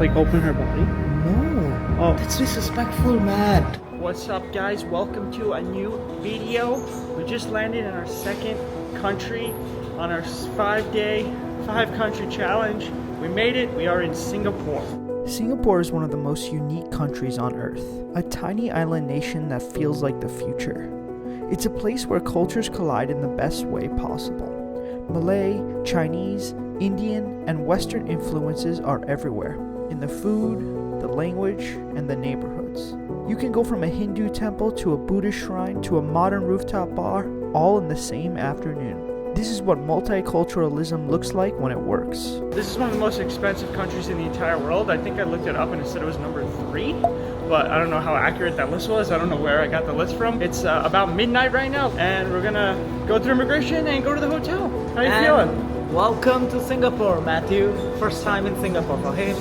like open her body? No. Oh. That's disrespectful, man. What's up, guys? Welcome to a new video. We just landed in our second country on our 5-day, 5-country challenge. We made it. We are in Singapore. Singapore is one of the most unique countries on Earth. A tiny island nation that feels like the future. It's a place where cultures collide in the best way possible. Malay, Chinese, Indian, and Western influences are everywhere. In the food, the language, and the neighborhoods. You can go from a Hindu temple to a Buddhist shrine to a modern rooftop bar, all in the same afternoon. This is what multiculturalism looks like when it works. This is one of the most expensive countries in the entire world. I think I looked it up and it said it was number 3, but I don't know how accurate that list was. I don't know where I got the list from. It's about midnight right now, and we're gonna go through immigration and go to the hotel. How you feeling? Welcome to Singapore, Matthew. First time in Singapore for him.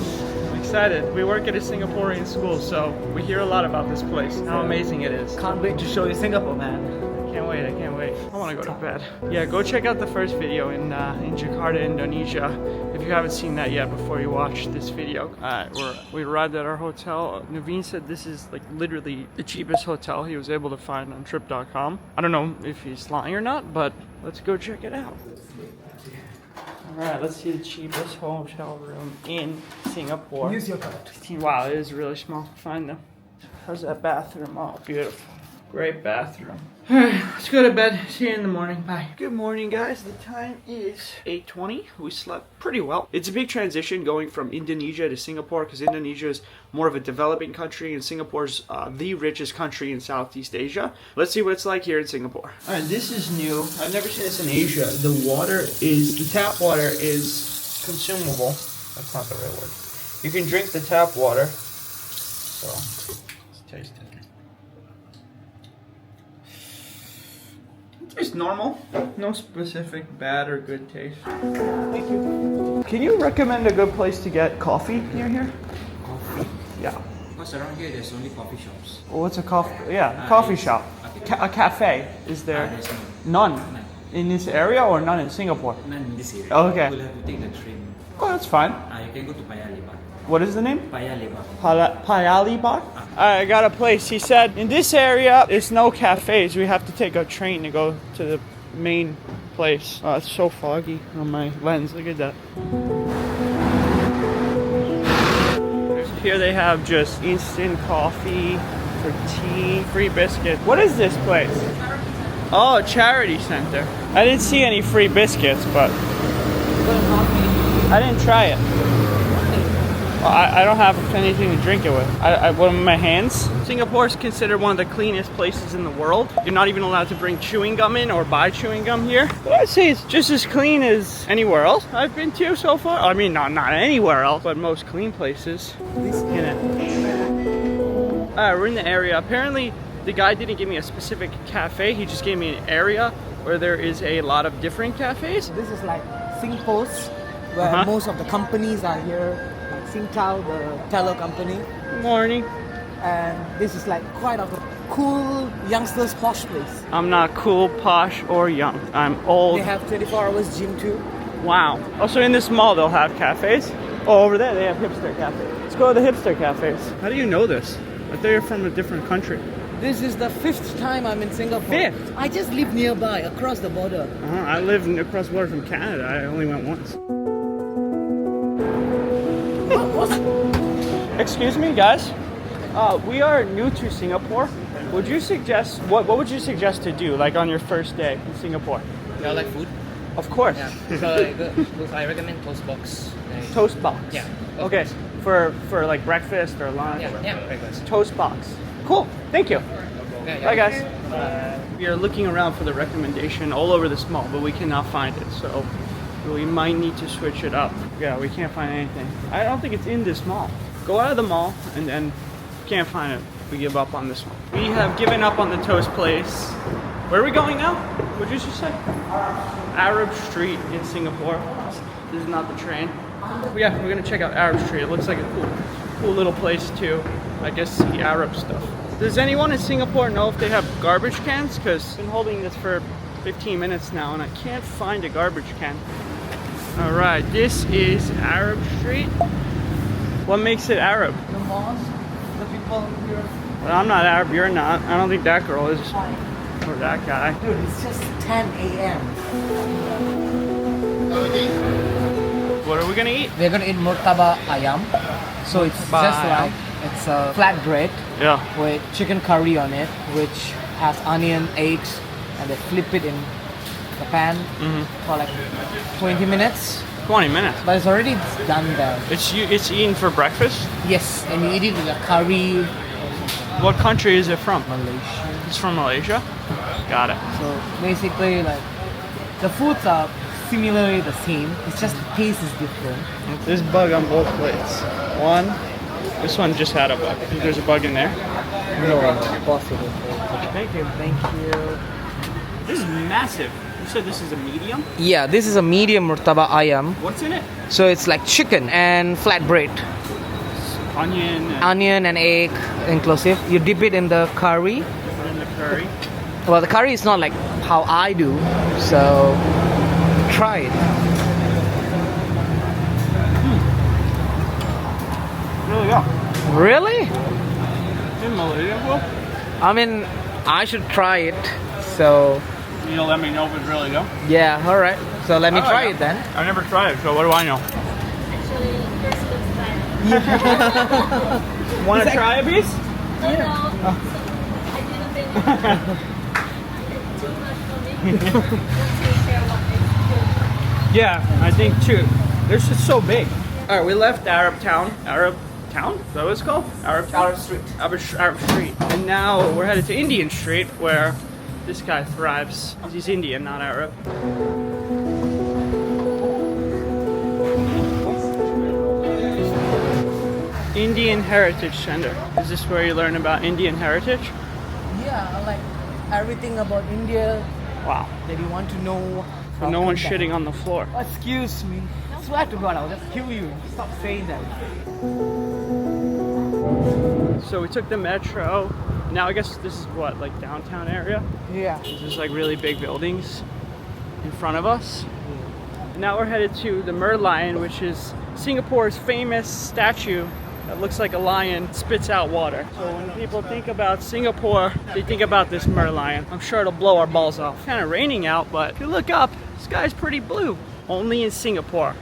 Excited. We work at a Singaporean school, so we hear a lot about this place, how amazing it is. Can't wait to show you Singapore, man. I can't wait. I want to go to bed. Yeah, go check out the first video in Jakarta, Indonesia, if you haven't seen that yet before you watch this video. We arrived at our hotel. Naveen said this is like literally the cheapest hotel he was able to find on trip.com. I don't know if he's lying or not, but let's go check it out. Alright, let's see the cheapest hotel room in Singapore. Use your card. Wow, it is really small. Fine though. How's that bathroom? Oh, beautiful. Great bathroom. Alright, let's go to bed. See you in the morning. Bye. Good morning, guys. The time is 8:20. We slept pretty well. It's a big transition going from Indonesia to Singapore because Indonesia is more of a developing country and Singapore's the richest country in Southeast Asia. Let's see what it's like here in Singapore. Alright, this is new. I've never seen this in Asia. The tap water is consumable. That's not the right word. You can drink the tap water. So, let's taste it. It's normal. No specific bad or good taste. Thank you. Can you recommend a good place to get coffee near here? Coffee? Yeah. Because around here there's only coffee shops. Well, what's a coffee? Yeah, coffee shop. A cafe. Is there? There's None. none. In this area or none in Singapore? None in this area. Oh, okay. You'll have to take the train. Oh, that's fine. You can go to Paya Lebar. What is the name? Paya Lebar. Payali Bar? I got a place. He said in this area there's no cafes. We have to take a train to go to the main place. Oh, it's so foggy on my lens. Look at that. Here they have just instant coffee for tea, free biscuits. What is this place? Oh, charity center. I didn't see any free biscuits, but I didn't try it. I don't have anything to drink it with. I with my hands. Singapore is considered one of the cleanest places in the world. You're not even allowed to bring chewing gum in or buy chewing gum here. But I'd say it's just as clean as anywhere else I've been to so far. I mean, not anywhere else, but most clean places. We're in the area. Apparently, the guy didn't give me a specific cafe. He just gave me an area where there is a lot of different cafes. This is like Singpost, where most of the companies are here. Singtel, the teller company. Good morning. And this is like quite a cool youngsters posh place. I'm not cool, posh, or young. I'm old. They have 24 hours gym too. Wow. Also in this mall they'll have cafes. Oh, over there they have hipster cafes. Let's go to the hipster cafes. How do you know this? I thought you're from a different country. This is the 5th time I'm in Singapore. 5th? I just live nearby, across the border. I live across the border from Canada. I only went once. Excuse me, guys. We are new to Singapore. Would you suggest what would you suggest to do like on your first day in Singapore? You like food? Of course. Yeah. So I recommend toast box. Toast box. Yeah. Okay. For like breakfast or lunch. Yeah, breakfast. Toast box. Cool. Thank you. Okay, Bye, guys. We are looking around for the recommendation all over this mall, but we cannot find it. So we might need to switch it up. Yeah, we can't find anything. I don't think it's in this mall. Go out of the mall and then can't find it. We give up on this one. We have given up on the toast place. Where are we going now? What did you just say? Arab Street in Singapore. This is not the train. But yeah, we're gonna check out Arab Street. It looks like a cool little place to, I guess, see Arab stuff. Does anyone in Singapore know if they have garbage cans? Because I've been holding this for 15 minutes now and I can't find a garbage can. Alright, this is Arab Street. What makes it Arab? The mosque, the people here. Well, I'm not Arab, you're not. I don't think that girl is. Or that guy. Dude, it's just 10 a.m. What are we gonna eat? We're gonna eat murtaba ayam. So it's just like, it's a flat bread Yeah. with chicken curry on it, which has onion, eggs, and they flip it in the pan for like 20 minutes. 20 minutes. But it's already done there. It's eaten for breakfast? Yes, and you eat it with a curry. What country is it from? Malaysia. It's from Malaysia? Got it. So basically, like, the foods are similarly the same. It's just the taste is different. There's bug on both plates. This one just had a bug. Think there's a bug in there? No, possible. Thank you. Thank you. This is massive. You said this is a medium? Yeah, this is a medium murtaba ayam. What's in it? So it's like chicken and flat bread. Onion and Onion and egg inclusive. You dip it in the curry. put in the curry. Well, the curry is not like how I do, so try it. Really good. Really? In Malaysia? Well, I mean, I should try it. So you'll let me know if it's really good. yeah, all right. So let me try it then. I never tried it, so what do I know? Want to try a piece? Yeah, I think too. They're just so big. All right, we left Arab Town. Arab Town? Is that what it's called? Arab Town? Arab Street. Arab Street. And now we're headed to Indian Street, where this guy thrives. He's Indian, not Arab. Indian Heritage Center. Is this where you learn about Indian heritage? Yeah, like everything about India Wow. that you want to know. But no one's shitting on the floor. Excuse me. I swear to God, I'll just kill you. Stop saying that. So we took the metro. Now I guess this is what, like downtown area? Yeah. There's just like really big buildings in front of us. And now we're headed to the Merlion, which is Singapore's famous statue that looks like a lion, spits out water. So when people think about Singapore, they think about this Merlion. I'm sure it'll blow our balls off. It's kind of raining out, but if you look up, the sky's pretty blue. Only in Singapore.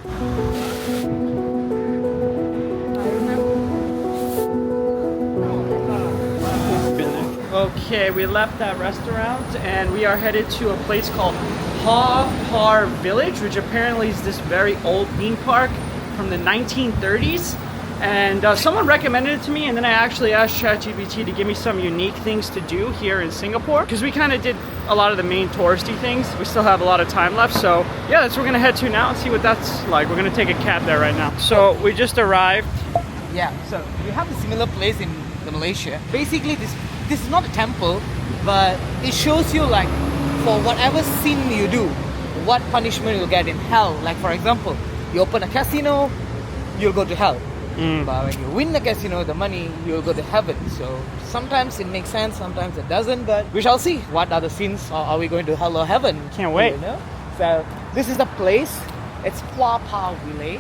Okay, we left that restaurant and we are headed to a place called Har Village, which apparently is this very old theme park from the 1930s. And someone recommended it to me, and then I actually asked ChatGPT to give me some unique things to do here in Singapore, because we kind of did a lot of the main touristy things. We still have a lot of time left, so yeah, that's where we're gonna head to now and see what that's like. We're gonna take a cab there right now. So we just arrived. Yeah, so we have a similar place in Malaysia. Basically, this is not a temple, but it shows you like for whatever sin you do, what punishment you'll get in hell. Like for example, you open a casino, you'll go to hell. But when you win the casino, the money, you'll go to heaven. So sometimes it makes sense, sometimes it doesn't. But we shall see. What are the sins? Are we going to hell or heaven? Can't wait. You know? So this is the place. It's Hua Pa Village.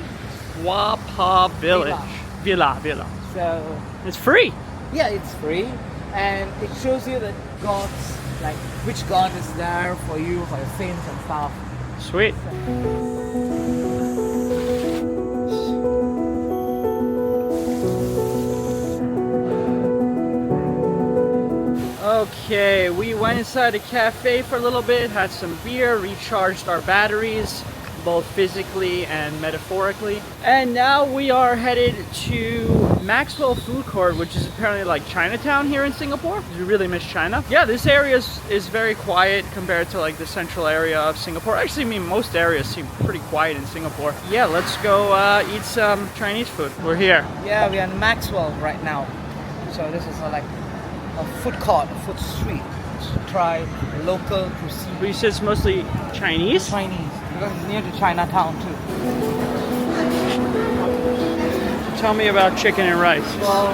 Hua Pa Village. Villa. So It's free. yeah, it's free, and it shows you that gods, like which god is there for you for your sins and stuff. Sweet. Okay, we went inside a cafe for a little bit, had some beer, recharged our batteries, both physically and metaphorically. And now we are headed to Maxwell Food Court, which is apparently like Chinatown here in Singapore. We really miss China. Yeah, this area is very quiet compared to like the central area of Singapore. Actually, I mean, most areas seem pretty quiet in Singapore. Yeah, let's go eat some Chinese food. We're here. Yeah, we are in Maxwell right now. So this is like a food court, a food street. To try local cuisine. But you said it's mostly Chinese? Chinese, because it's near to Chinatown too. Tell me about chicken and rice. Well,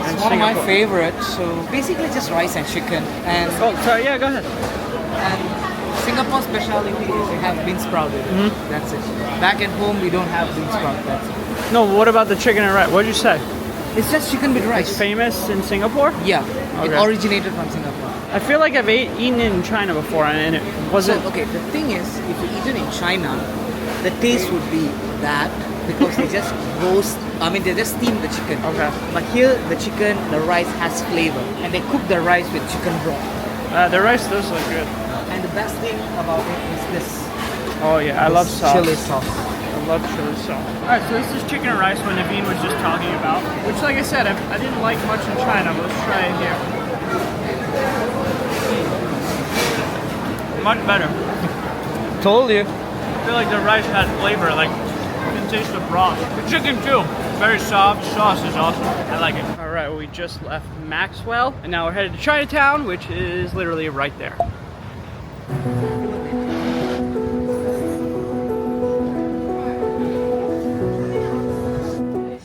And it's one of my Singapore. favorites. So basically just rice and chicken. And Oh, sorry, yeah, go ahead. And Singapore speciality is we have bean sprouted. That's it. Back at home we don't have bean sprout. That's it. No, what about the chicken and rice? What'd you say? It's just chicken with rice. It's famous in Singapore? Yeah, it Okay. originated from Singapore. I feel like I've eaten it in China before, and it wasn't. So, okay, the thing is, if you eat it in China, the taste would be that because they just roast, they just steam the chicken. Okay. But here, the chicken, the rice has flavor. And they cook the rice with chicken broth. The rice does look good. And the best thing about it is this. Oh yeah, I love sauce. Chili sauce. I love chili sauce. Alright, so this is chicken and rice what Naveen was just talking about. Which, like I said, I didn't like much in China, but let's try it here. Much better. Told you. I feel like the rice has flavor, like you can taste the broth. The chicken too, very soft. Sauce is awesome. I like it. All right, we just left Maxwell, and now we're headed to Chinatown, which is literally right there.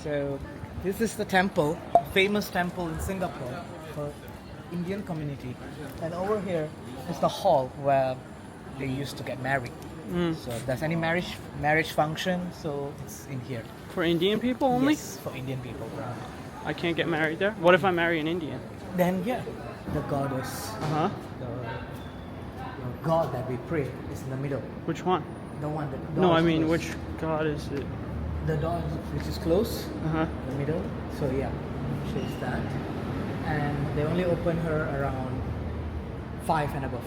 So this is the temple, famous temple in Singapore for Indian community. And over here is the hall where they used to get married. So if there's any marriage function, so it's in here. For Indian people only? Yes, for Indian people. I can't get married there? What if I marry an Indian? Then yeah, the goddess, Uh-huh. the god that we pray is in the middle. Which one? The one that No, door I is mean, closed. which god is it? The door which is close, Uh-huh. the middle. So yeah, she's that. And they only open her around 5 and above.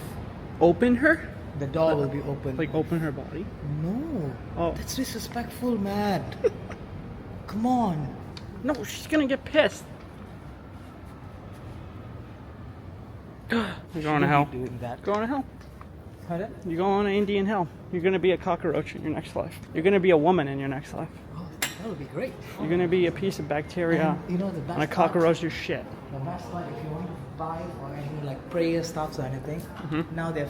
Open her? The door will be open. Like open her body? No, Oh. that's disrespectful, man. Come on. No, she's gonna get pissed. You're going to hell. Doing that. Going to hell. Pardon? You're going to Indian hell. You're gonna be a cockroach in your next life. You're gonna be a woman in your next life. Oh, that would be great. You're gonna be a piece of bacteria And you know the best on a part? cockroach your shit. The best part, if you want to buy or any like prayer stuff or anything, now they've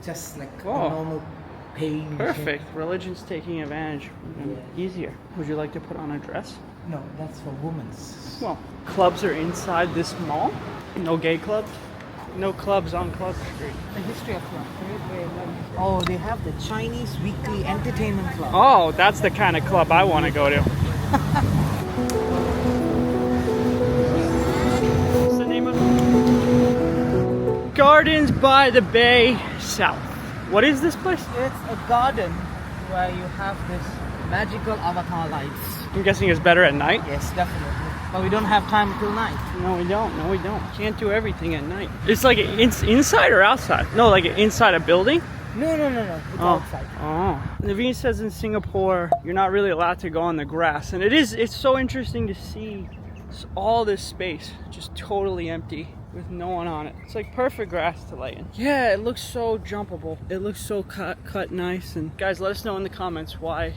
just like Oh. a normal paying machine. Perfect. Religion's taking advantage. Easier. Would you like to put on a dress? No, that's for women's. Well, clubs are inside this mall. No gay clubs. No clubs on Club Street. The history of club. Oh, they have the Chinese Weekly Entertainment Club. Oh, that's the kind of club I want to go to. What's the name of it? Gardens by the Bay South. What is this place? It's a garden where you have this magical avatar lights. I'm guessing it's better at night. Yes, definitely. But we don't have time till night. No, we don't. No, we don't. Can't do everything at night. It's like inside or outside? No, like inside a building? No. It's outside. Oh. Naveen says in Singapore, you're not really allowed to go on the grass. And it's so interesting to see all this space just totally empty with no one on it. It's like perfect grass to lay in. Yeah, it looks so jumpable. It looks so cut nice. And guys, let us know in the comments why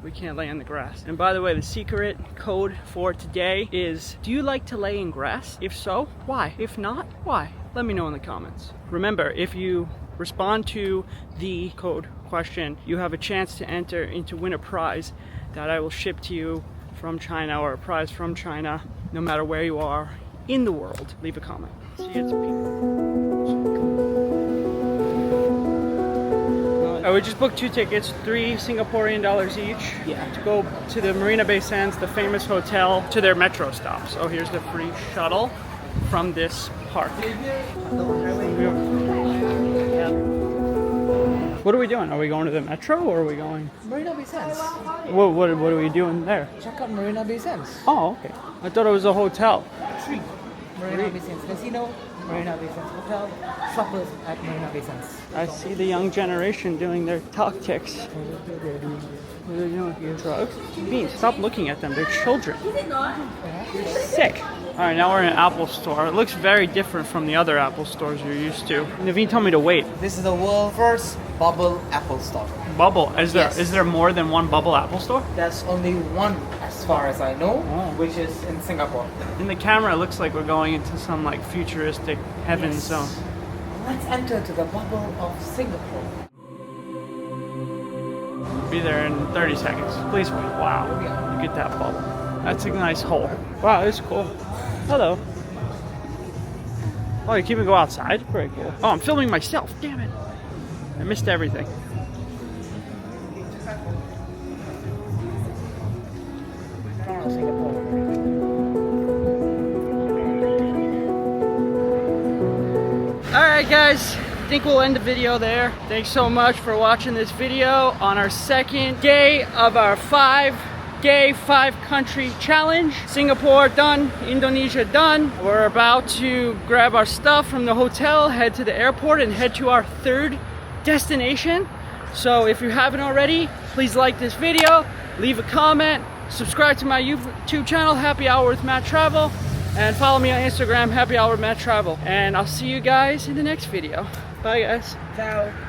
we can't lay in the grass. And by the way, the secret code for today is, do you like to lay in grass? If so, why? If not, why? Let me know in the comments. Remember, if you respond to the code question, you have a chance to enter into win a prize that I will ship to you from China, or a prize from China, no matter where you are in the world. Leave a comment. See, it's we just booked 2 tickets, 3 Singaporean dollars each, to go to the Marina Bay Sands, the famous hotel, to their metro stop. So here's the free shuttle from this park. What are we doing? Are we going to the metro or are we going? Marina Bay Sands. What are we doing there? Check out Marina Bay Sands. Oh, okay. I thought it was a hotel. 3. Marina Bay Sands Casino, Marina Bay Sands Hotel, shoppers at Marina Bay Sands. I see the young generation doing their tactics. What are they doing? Drugs? Bean, stop looking at them. They're children. You're sick. Alright, now we're in an Apple store. It looks very different from the other Apple stores you're used to. Naveen told me to wait. This is the world's first bubble Apple store. Bubble? Is Yes. there more than one bubble Apple store? There's only one, as far as I know, Oh. which is in Singapore. In the camera, it looks like we're going into some like futuristic heaven Yes. zone. Let's enter to the bubble of Singapore. Be there in 30 seconds. Please wait. Wow. Look at that bubble. That's a nice hole. Wow, it's cool. Hello. Oh, you keep me go outside? Very cool. Oh, I'm filming myself. Damn it. I missed everything. for Singapore. Alright guys, I think we'll end the video there. Thanks so much for watching this video on our second day of our 5-day, 5-country challenge. Singapore done, Indonesia done. We're about to grab our stuff from the hotel, head to the airport, and head to our third destination. So if you haven't already, please like this video, leave a comment, subscribe to my YouTube channel, Happy Hour with Matt Travel, and follow me on Instagram, Happy Hour with Matt Travel. And I'll see you guys in the next video. Bye guys. Ciao.